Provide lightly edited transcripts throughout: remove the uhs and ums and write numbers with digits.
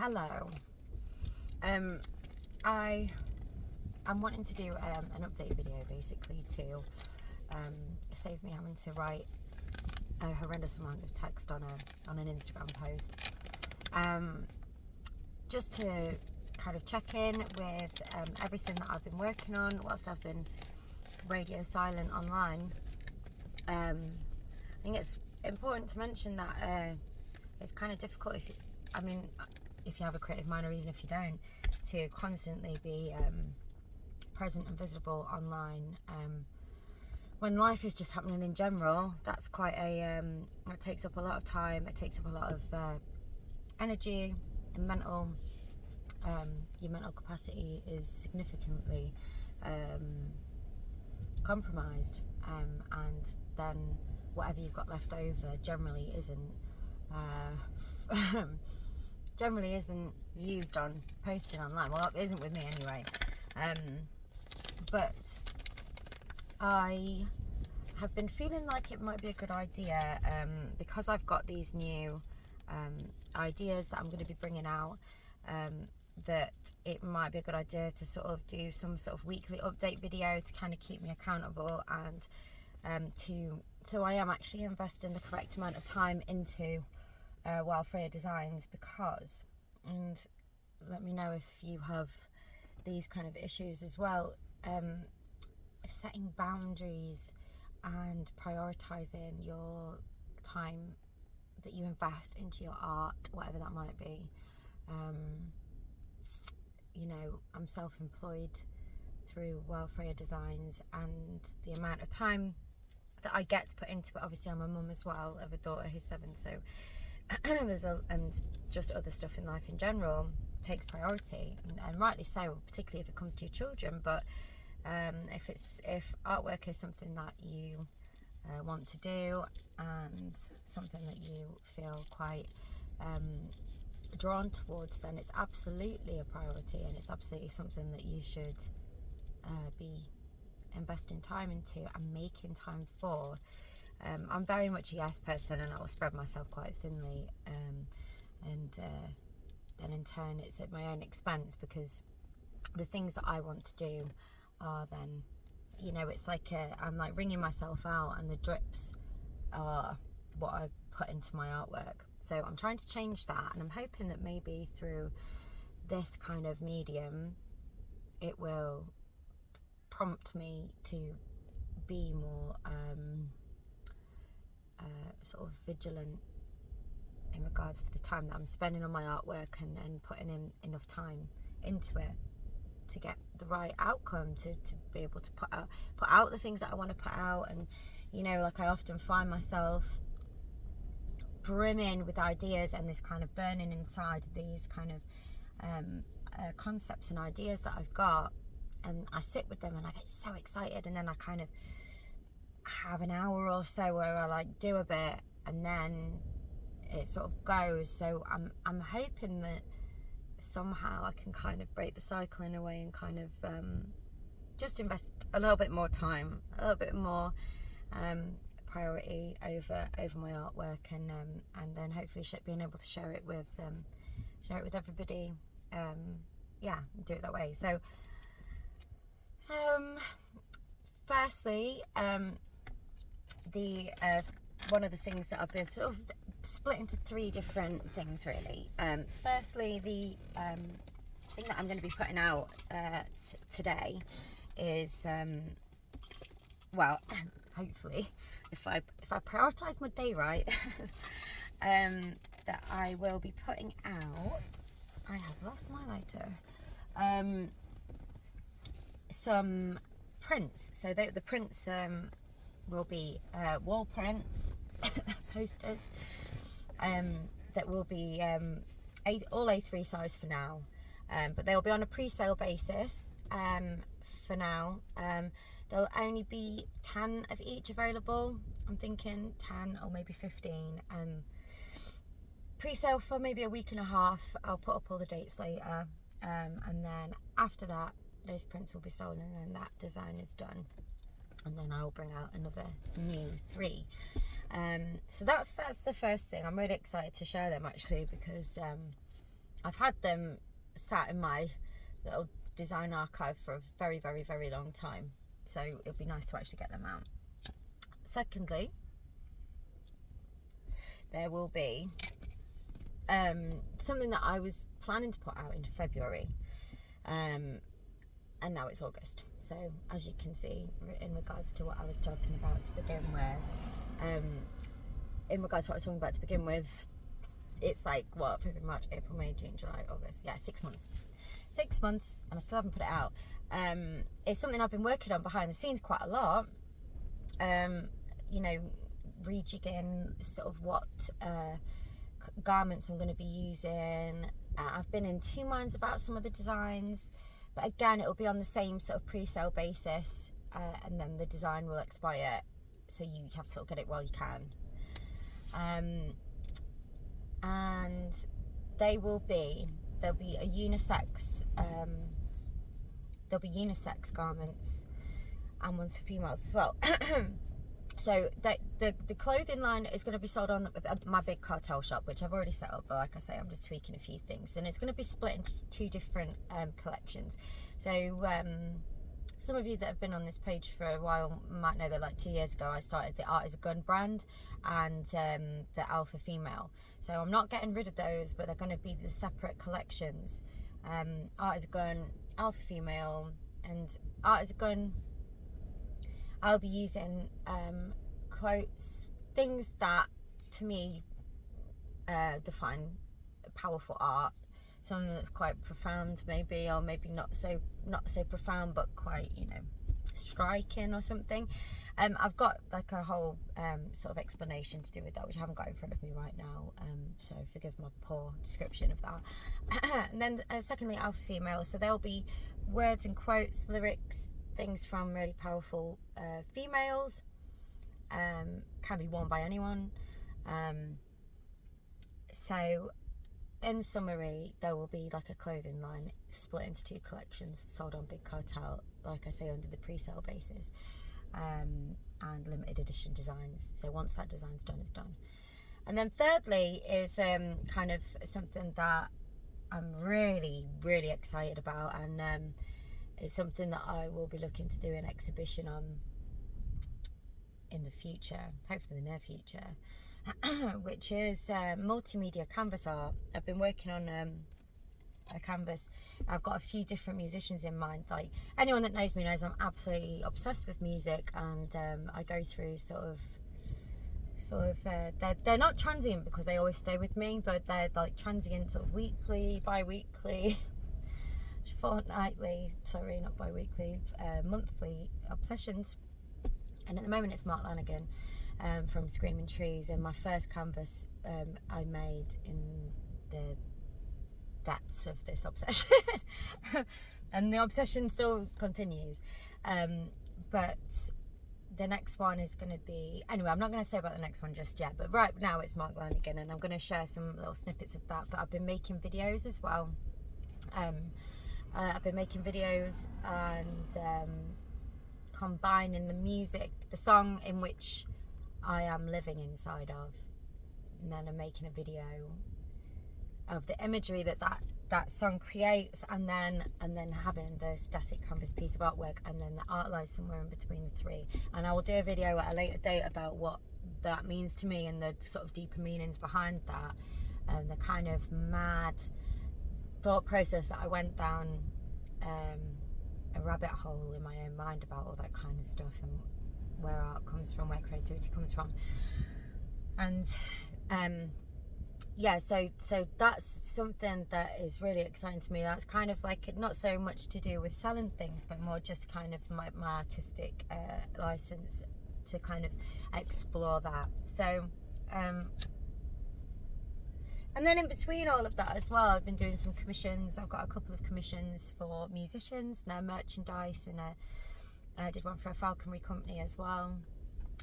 Hello. I'm wanting to do an update video basically to save me having to write a horrendous amount of text on an Instagram post. Just to kind of check in with everything that I've been working on whilst I've been radio silent online. I think it's important to mention that it's kind of difficult if you have a creative mind, or even if you don't, to constantly be present and visible online when life is just happening in general. That's quite it takes up a lot of time, it takes up a lot of energy and your mental capacity is significantly compromised, and then whatever you've got left over generally isn't used on posting online. Well, it isn't with me anyway. But I have been feeling like it might be a good idea, because I've got these new ideas that I'm going to be bringing out, that it might be a good idea to sort of do some sort of weekly update video to kind of keep me accountable, and so I am actually investing the correct amount of time into Wildfire Designs, because, and let me know if you have these kind of issues as well, setting boundaries and prioritizing your time that you invest into your art, whatever that might be. I'm self-employed through Wildfire Designs, and the amount of time that I get to put into it, obviously I'm a mum as well of a daughter who's 7, so and just other stuff in life in general takes priority, and rightly so, particularly if it comes to your children. But if artwork is something that you want to do, and something that you feel quite drawn towards, then it's absolutely a priority, and it's absolutely something that you should be investing time into and making time for. I'm very much a yes person, and I will spread myself quite thinly, and then in turn it's at my own expense, because the things that I want to do are then, it's like I'm like wringing myself out, and the drips are what I put into my artwork. So I'm trying to change that, and I'm hoping that maybe through this kind of medium it will prompt me to be more sort of vigilant in regards to the time that I'm spending on my artwork, and putting in enough time into it to get the right outcome, to be able to put out the things that I want to put out. And like, I often find myself brimming with ideas, and this kind of burning inside these kind of concepts and ideas that I've got, and I sit with them and I get so excited, and then I kind of have an hour or so where I like do a bit, and then it sort of goes. So I'm hoping that somehow I can kind of break the cycle in a way, and kind of just invest a little bit more time, a little bit more priority over my artwork, and then hopefully being able to share it with everybody. Do it that way. So firstly, one of the things that I've been sort of split into 3 different things, really. Firstly, the thing that I'm going to be putting out today is hopefully, if I prioritise my day right, that I will be putting out. I have lost my lighter. Some prints. So the prints will be wall prints, posters, that will be all A3 size for now, but they'll be on a pre-sale basis for now. There'll only be 10 of each available. I'm thinking 10 or maybe 15, and pre-sale for maybe a week and a half. I'll put up all the dates later, and then after that those prints will be sold, and then that design is done, and then I'll bring out another new 3. So that's the first thing. I'm really excited to share them, actually, because I've had them sat in my little design archive for a very, very, very long time. So it'll be nice to actually get them out. Secondly, there will be something that I was planning to put out in February, and now it's August. So as you can see, in regards to what I was talking about to begin with, it's like what, February, March, April, May, June, July, August. Yeah, 6 months. 6 months, and I still haven't put it out. It's something I've been working on behind the scenes quite a lot. You know, rejigging sort of what garments I'm going to be using. I've been in two minds about some of the designs, but again, it will be on the same sort of pre-sale basis, and then the design will expire, so you have to sort of get it while you can. And there'll be a unisex, garments, and ones for females as well. So the clothing line is going to be sold on my big cartel shop, which I've already set up, but like I say, I'm just tweaking a few things, and it's going to be split into two different collections. So some of you that have been on this page for a while might know that like 2 years ago I started the Art is a Gun brand and the Alpha Female. So I'm not getting rid of those, but they're going to be the separate collections. Art is a Gun, Alpha Female, and Art is a Gun, I'll be using quotes, things that to me define powerful art. Something that's quite profound, maybe, or maybe not so profound, but quite, you know, striking or something. I've got like a whole sort of explanation to do with that, which I haven't got in front of me right now, so forgive my poor description of that. And then secondly, Alpha Female, so there'll be words and quotes, lyrics, things from really powerful females, can be worn by anyone. So in summary, there will be like a clothing line split into two collections, sold on Big Cartel, like I say, under the pre-sale basis, and limited edition designs. So once that design's done, it's done. And then thirdly is kind of something that I'm really, really excited about, and it's something that I will be looking to do an exhibition on in the future, hopefully the near future, which is multimedia canvas art. I've been working on a canvas. I've got a few different musicians in mind. Like anyone that knows me knows I'm absolutely obsessed with music, and I go through sort of they're not transient because they always stay with me, but they're like transient, sort of weekly, bi-weekly, fortnightly, sorry, not bi-weekly, monthly obsessions. And at the moment it's Mark Lanigan from Screaming Trees, and my first canvas I made in the depths of this obsession. And the obsession still continues, but the next one is going to be, anyway, I'm not going to say about the next one just yet, but right now it's Mark Lanigan, and I'm going to share some little snippets of that. But I've been making videos as well. I've been making videos and combining the music, the song in which I am living inside of, and then I'm making a video of the imagery that song creates, and then having the static canvas piece of artwork, and then the art lies somewhere in between the three. And I will do a video at a later date about what that means to me and the sort of deeper meanings behind that, and the kind of mad thought process that I went down a rabbit hole in my own mind about all that kind of stuff, and where art comes from, where creativity comes from. And yeah, so that's something that is really exciting to me. That's kind of like not so much to do with selling things, but more just kind of my artistic license to kind of explore that. So and then in between all of that as well, I've been doing some commissions. I've got a couple of commissions for musicians and their merchandise, and I did one for a falconry company as well,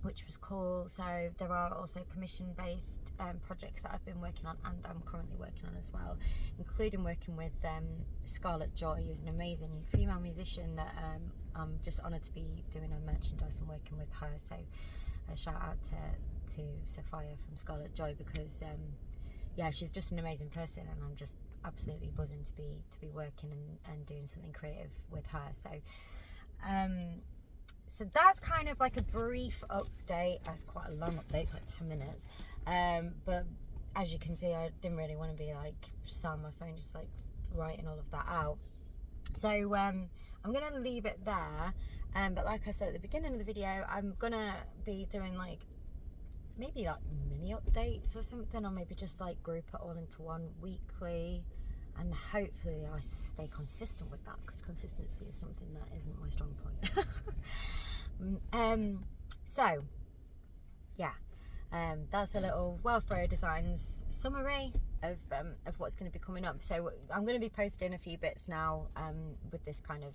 which was cool. So there are also commission-based projects that I've been working on, and I'm currently working on as well, including working with Scarlett Joy, who's an amazing female musician that I'm just honoured to be doing her merchandise and working with her. So a shout out to Sophia from Scarlett Joy, because yeah, she's just an amazing person, and I'm just absolutely buzzing to be working and doing something creative with her. So that's kind of like a brief update. That's quite a long update, it's like 10 minutes. But as you can see, I didn't really want to be like sat on my phone just like writing all of that out. So I'm going to leave it there. But like I said at the beginning of the video, I'm going to be doing like maybe like mini updates or something, or maybe just like group it all into one weekly. And hopefully I stay consistent with that, because consistency is something that isn't my strong point. So yeah, that's a little Welfare Designs summary of what's going to be coming up. So I'm going to be posting a few bits now with this kind of,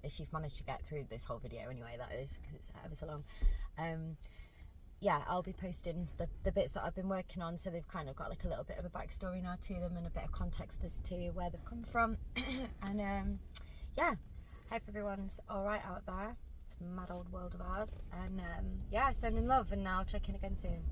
if you've managed to get through this whole video anyway, that is, because it's ever so long. Yeah, I'll be posting the bits that I've been working on, so they've kind of got like a little bit of a backstory now to them and a bit of context as to where they've come from. And yeah, hope everyone's alright out there. It's a mad old world of ours. And yeah, sending love, and I'll check in again soon.